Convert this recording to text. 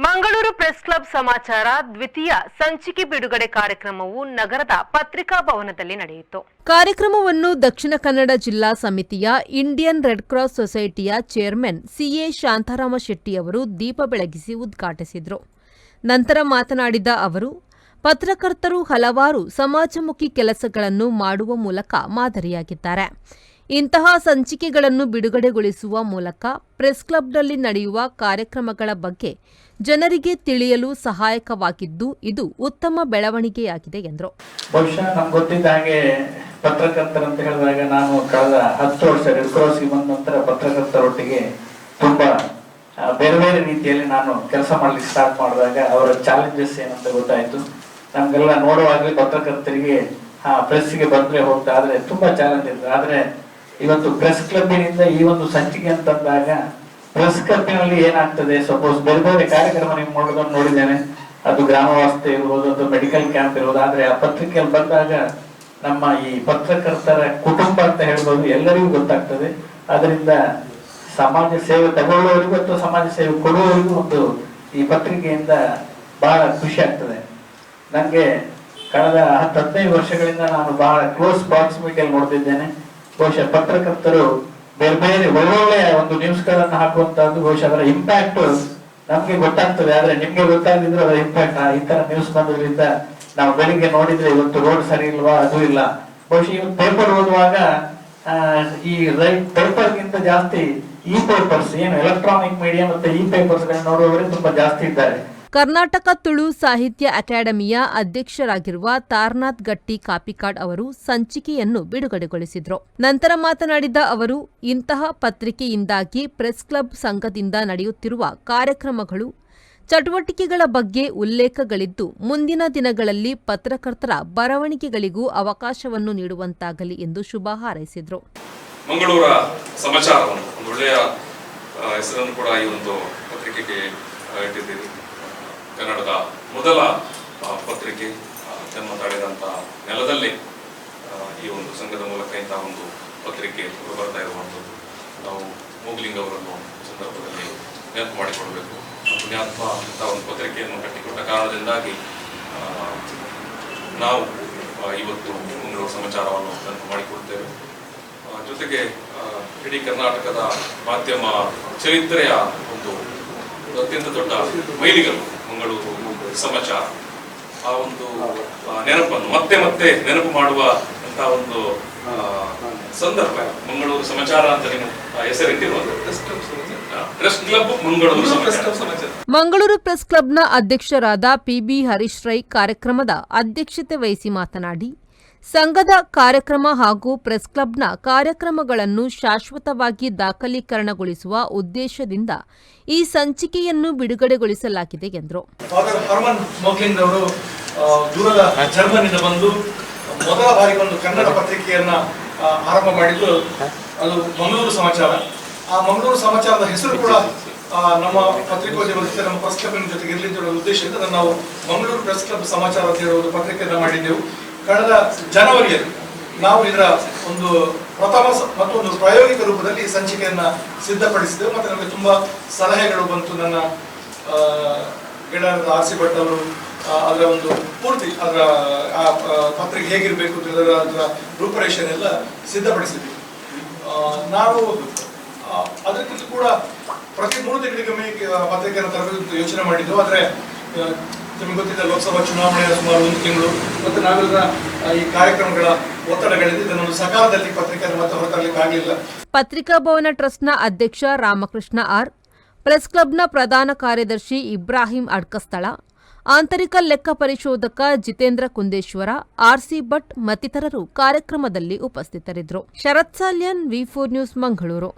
Mangaluru press club ಸಮಾಚಾರ ದ್ವಿತೀಯ ಸಂಚಿಕೆ ಬಿಡುಗಡೆ ಕಾರ್ಯಕ್ರಮವು ನಗರದ ಪತ್ರಿಕಾ ಭವನದಲ್ಲಿ ನಡೆಯಿತು. ಕಾರ್ಯಕ್ರಮವನ್ನು ದಕ್ಷಿಣ ಕನ್ನಡ ಜಿಲ್ಲಾ ಸಮಿತಿಯ ಇಂಡಿಯನ್ ರೆಡ್ ಕ್ರಾಸ್ ಸೊಸೈಟಿಯ ಚೇರ್ಮನ್ ಸಿಎ ಶಾಂತಾರಾಮ ಶೆಟ್ಟಿ ಅವರು ದೀಪ ಬೆಳಗಿಸಿ ಉದ್ಘಾಟಿಸಿದರು. ನಂತರ ಮಾತನಾಡಿದ ಅವರು, ಪತ್ರಕರ್ತರು ಹಲವಾರು ಸಮಾಜಮುಖಿ ಕೆಲಸಗಳನ್ನು ಮಾಡುವ ಮೂಲಕ ಮಾದರಿಯಾಗಿದ್ದಾರೆ. ಇಂತಹ ಸಂಚಿಕೆಗಳನ್ನು ಬಿಡುಗಡೆಗೊಳಿಸುವ ಮೂಲಕ ಪ್ರೆಸ್ ಕ್ಲಬ್ನಲ್ಲಿ ನಡೆಯುವ ಕಾರ್ಯಕ್ರಮಗಳ ಬಗ್ಗೆ ಜನರಿಗೆ ತಿಳಿಯಲು ಸಹಾಯಕವಾಗಿದ್ದು ಇದು ಉತ್ತಮ ಬೆಳವಣಿಗೆಯಾಗಿದೆ ಎಂದರು. ಬಹುಶಃ ನಮ್ಗೆ ಗೊತ್ತಿದ್ದ ಹಾಗೆ ಪತ್ರಕರ್ತರಂತ ಹೇಳಿದಾಗ ನಾನು ಕಳೆದ 10 ವರ್ಷ ರೆಡ್ ಕ್ರಾಸ್ಗೆ ಬಂದ ನಂತರ ಪತ್ರಕರ್ತರೊಟ್ಟಿಗೆ ತುಂಬಾ ಬೇರೆ ಬೇರೆ ರೀತಿಯಲ್ಲಿ ನಾನು ಕೆಲಸ ಮಾಡ್ಲಿಕ್ಕೆ ಸ್ಟಾರ್ಟ್ ಮಾಡಿದಾಗ ಅವರ ಚಾಲೆಂಜಸ್ ಏನಂತ ಗೊತ್ತಾಯ್ತು. ನಮ್ಗೆಲ್ಲ ನೋಡುವಾಗಲೇ ಪತ್ರಕರ್ತರಿಗೆ ಪ್ರೆಸ್ಗೆ ಬಂದ್ರೆ ಹೋಗ್ತಾ ಆದ್ರೆ ತುಂಬಾ ಚಾಲೆಂಜ್ ಇದೆ. ಆದ್ರೆ ಇವತ್ತು ಪ್ರೆಸ್ ಕ್ಲಬ್ಬಿನಿಂದ ಈ ಒಂದು ಸಂಚಿಕೆ ಅಂತಂದಾಗ ಪ್ರೆಸ್ ಕ್ಲಬ್ಬಿನಲ್ಲಿ ಏನಾಗ್ತದೆ, ಸಪೋಸ್ ಬೇರೆ ಬೇರೆ ಕಾರ್ಯಕ್ರಮ ನೀವು ಮಾಡೋದನ್ನು ನೋಡಿದ್ದೇನೆ, ಅದು ಗ್ರಾಮ ವಾಸ್ತೆ ಇರ್ಬೋದು ಅಥವಾ ಮೆಡಿಕಲ್ ಕ್ಯಾಂಪ್ ಇರ್ಬೋದು. ಆದ್ರೆ ಆ ಪತ್ರಿಕೆಯಲ್ಲಿ ಬಂದಾಗ ನಮ್ಮ ಈ ಪತ್ರಕರ್ತರ ಕುಟುಂಬ ಅಂತ ಹೇಳ್ಬೋದು ಎಲ್ಲರಿಗೂ ಗೊತ್ತಾಗ್ತದೆ. ಅದರಿಂದ ಸಮಾಜ ಸೇವೆ ತಗೊಳ್ಳೋರಿಗೂ ಅಥವಾ ಸಮಾಜ ಸೇವೆ ಕೊಡುವವರಿಗೂ ಒಂದು ಈ ಪತ್ರಿಕೆಯಿಂದ ಬಹಳ ಖುಷಿ ಆಗ್ತದೆ. ನಂಗೆ ಕಳೆದ 10-15 ವರ್ಷಗಳಿಂದ ನಾನು ಬಹಳ ಕ್ಲೋಸ್ ಪ್ರಾಕ್ಸಿಮಿಟಿಯಲ್ಲಿ ನೋಡ್ತಿದ್ದೇನೆ. ಬಹುಶಃ ಪತ್ರಕರ್ತರು ಬೇರೆ ಬೇರೆ ಒಳ್ಳೊಳ್ಳೆಯ ಒಂದು ನ್ಯೂಸ್ ಗಳನ್ನ ಹಾಕುವಂತದ್ದು ಬಹುಶಃ ಅದರ ಇಂಪ್ಯಾಕ್ಟ್ ನಮ್ಗೆ ಗೊತ್ತಾಗ್ತದೆ. ಆದ್ರೆ ನಿಮ್ಗೆ ಗೊತ್ತಾಗದಿದ್ರು ಅದರ ಇಂಪ್ಯಾಕ್ಟ್ ಈ ತರ ನ್ಯೂಸ್ ಬಂದ್ರಿಂದ ನಾವು ಬೆಳಿಗ್ಗೆ ನೋಡಿದ್ರೆ ಇವತ್ತು ರೋಡ್ ಸರಿ ಇಲ್ವಾ, ಅದು ಇಲ್ಲ. ಬಹುಶಃ ಇವತ್ತು ಪೇಪರ್ ಓದುವಾಗ ಈ ಪೇಪರ್ ಗಿಂತ ಜಾಸ್ತಿ ಈ ಪೇಪರ್ಸ್ ಏನು ಎಲೆಕ್ಟ್ರಾನಿಕ್ ಮೀಡಿಯಾ ಮತ್ತೆ ಈ ಪೇಪರ್ಸ್ ಗಳನ್ನ ನೋಡುವವರೇ ತುಂಬಾ ಜಾಸ್ತಿ ಇದ್ದಾರೆ. ಕರ್ನಾಟಕ ತುಳು ಸಾಹಿತ್ಯ ಅಕಾಡೆಮಿಯ ಅಧ್ಯಕ್ಷರಾಗಿರುವ ತಾರನಾಥ್ ಗಟ್ಟಿ ಕಾಪಿಕಾಡ್ ಅವರು ಸಂಚಿಕೆಯನ್ನು ಬಿಡುಗಡೆಗೊಳಿಸಿದರು. ನಂತರ ಮಾತನಾಡಿದ ಅವರು, ಇಂತಹ ಪತ್ರಿಕೆಯಿಂದಾಗಿ ಪ್ರೆಸ್ ಕ್ಲಬ್ ಸಂಘದಿಂದ ನಡೆಯುತ್ತಿರುವ ಕಾರ್ಯಕ್ರಮಗಳು, ಚಟುವಟಿಕೆಗಳ ಬಗ್ಗೆ ಉಲ್ಲೇಖಗಳಿದ್ದು ಮುಂದಿನ ದಿನಗಳಲ್ಲಿ ಪತ್ರಕರ್ತರ ಬರವಣಿಗೆಗಳಿಗೂ ಅವಕಾಶವನ್ನು ನೀಡುವಂತಾಗಲಿ ಎಂದು ಶುಭ ಹಾರೈಸಿದರು. ಮಂಗಳೂರ ಸಮಾಚಾರವನ್ನು ಒಂದು ಒಳ್ಳೆಯ ಹೆಸರನ್ನು ಕೂಡ ಈ ಒಂದು ಪತ್ರಿಕೆಗೆ ಇಟ್ಟಿದ್ದೀರಿ. ಕನ್ನಡದ ಮೊದಲ ಪತ್ರಿಕೆ ಜನ್ಮ ತಾಳಿದಂತಹ ನೆಲದಲ್ಲಿ ಈ ಒಂದು ಸಂಘದ ಮೂಲಕ ಇಂತಹ ಒಂದು ಪತ್ರಿಕೆ ಬರ್ತಾ ಇರುವಂಥದ್ದು. ನಾವು ಮೂಗ್ಲಿಂಗ್ ಅವರನ್ನು ಸಂದರ್ಭದಲ್ಲಿ ನೆನಪು ಮಾಡಿಕೊಳ್ಬೇಕು. ಪುಣ್ಯಾತ್ಮ ಇಂತಹ ಒಂದು ಪತ್ರಿಕೆಯನ್ನು ಕಟ್ಟಿಕೊಟ್ಟ ಕಾರಣದಿಂದಾಗಿ ನಾವು ಇವತ್ತು ಮಂಗಳೂರು ಸಮಾಚಾರವನ್ನು ನೆನಪು ಮಾಡಿಕೊಡ್ತೇವೆ. ಜೊತೆಗೆ ಇಡೀ ಕರ್ನಾಟಕದ ಮಾಧ್ಯಮ ಚರಿತ್ರೆಯ ಒಂದು ಅತ್ಯಂತ ದೊಡ್ಡ ಮೈಲಿಗಲ್ಲು ಮಂಗಳೂರು ಸಮಾಚಾರ. ಆ ಒಂದು ನೆನಪನ್ನು ಮತ್ತೆ ಮತ್ತೆ ನೆನಪು ಮಾಡುವ ಅಂತ ಒಂದು ಸಂದರ್ಭ ಮಂಗಳೂರು ಸಮಾಚಾರ ಅಂತ ನೀವು ಹೆಸರಿಟ್ಟಿರುವುದು ಪ್ರೆಸ್ ಕ್ಲಬ್ ಮಂಗಳೂರು ಸಮಾಚಾರ. ಮಂಗಳೂರು ಪ್ರೆಸ್ ಕ್ಲಬ್ನ ಅಧ್ಯಕ್ಷರಾದ ಪಿಬಿ ಹರೀಶ್ ರೈ ಕಾರ್ಯಕ್ರಮದ ಅಧ್ಯಕ್ಷತೆ ವಹಿಸಿ ಮಾತನಾಡಿ, ಸಂಘದ ಕಾರ್ಯಕ್ರಮ ಹಾಗೂ ಪ್ರೆಸ್ ಕ್ಲಬ್ನ ಕಾರ್ಯಕ್ರಮಗಳನ್ನು ಶಾಶ್ವತವಾಗಿ ದಾಖಲೀಕರಣಗೊಳಿಸುವ ಉದ್ದೇಶದಿಂದ ಈ ಸಂಚಿಕೆಯನ್ನು ಬಿಡುಗಡೆಗೊಳಿಸಲಾಗಿದೆ ಎಂದರು. ಹರ್ಮನ್ ಮೋಗ್ಲಿಂಗ್ ಅವರು ದೂರದ ಜರ್ಮನಿಯಿಂದ ಬಂದು ಮೊದಲ ಬಾರಿಗೆ ಒಂದು ಕನ್ನಡ ಪತ್ರಿಕೆಯನ್ನ ಆರಂಭ ಮಾಡಿದ್ದು, ಅದು ಮಂಗಳೂರು ಸಮಾಚಾರ. ಆ ಮಂಗಳೂರು ಸಮಾಚಾರದ ಹೆಸರು ಕೂಡ ನಮ್ಮ ಪತ್ರಿಕೋದ್ಯಮದ ಜೊತೆ ನಮ್ಮ ಪ್ರೆಸ್ ಕ್ಲಬ್ನ ಜೊತೆಗೆ ಇರಲಿದ್ದ ಉದ್ದೇಶದಿಂದ ನಾವು ಮಂಗಳೂರು ಪ್ರೆಸ್ ಕ್ಲಬ್ ಸಮಾಚಾರ ಅಂತ ಹೇಳುವ ಒಂದು ಪತ್ರಿಕೆಯನ್ನ ಮಾಡಿದ್ದೆವು. ಕಳೆದ ಜನವರಿಯಲ್ಲಿ ನಾವು ಇದರ ಒಂದು ಪ್ರಥಮ ಮತ್ತು ಒಂದು ಪ್ರಾಯೋಗಿಕ ರೂಪದಲ್ಲಿ ಸಂಚಿಕೆಯನ್ನ ಸಿದ್ಧಪಡಿಸಿದೆವು. ಮತ್ತೆ ನಮಗೆ ತುಂಬಾ ಸಲಹೆಗಳು ಬಂತು. ನನ್ನ ಗೆಳೆಯರಾದ ಆರ್ ಸಿ ಭಟ್ ಅವರು ಅದರ ಒಂದು ಪೂರ್ತಿ ಅದರ ಆ ಪತ್ರಿಕೆ ಹೇಗಿರಬೇಕು ಅದರ ರೂಪರೇಷನ್ ಎಲ್ಲ ಸಿದ್ಧಪಡಿಸಿದ್ವಿ. ನಾವು ಅದಕ್ಕಿಂತ ಕೂಡ ಪ್ರತಿ 3 ತಿಂಗಳಿಗೊಮ್ಮೆ ಪತ್ರಿಕೆಯನ್ನು ತರಬೇಕು ಯೋಚನೆ ಮಾಡಿದ್ದೆವು. ಆದರೆ ನಿಮಗೆ ಗೊತ್ತಿದೆ, ಲೋಕಸಭಾ ಚುನಾವಣೆಯ ಸುಮಾರು 1 ತಿಂಗಳು ಮತ್ತು ನಾವೆಲ್ಲ ಈ ಕಾರ್ಯಕ್ರಮಗಳ ಒತ್ತಡಗಳಿಂದ ಇದನ್ನು ಸಕಾಲದಲ್ಲಿ ಪತ್ರಿಕೆಯನ್ನು ಮತ್ತೆ ಹೊರತರಲಿಕ್ಕೆ ಆಗಲಿಲ್ಲ. ಪತ್ರಿಕಾ ಭವನ ಟ್ರಸ್ಟ್ನ ಅಧ್ಯಕ್ಷ ರಾಮಕೃಷ್ಣ ಆರ್, ಪ್ರೆಸ್ ಕ್ಲಬ್ನ ಪ್ರಧಾನ ಕಾರ್ಯದರ್ಶಿ ಇಬ್ರಾಹಿಂ ಅಡ್ಕಸ್ಥಳ, ಆಂತರಿಕ ಲೆಕ್ಕ ಪರಿಶೋಧಕ ಜಿತೇಂದ್ರ ಕುಂದೇಶ್ವರ, ಆರ್ಸಿ ಭಟ್ ಮತ್ತಿತರರು ಕಾರ್ಯಕ್ರಮದಲ್ಲಿ ಉಪಸ್ಥಿತರಿದ್ದರು. ಶರತ್ ಸಾಲ್ಯನ್, ವಿ4 ನ್ಯೂಸ್, ಮಂಗಳೂರು.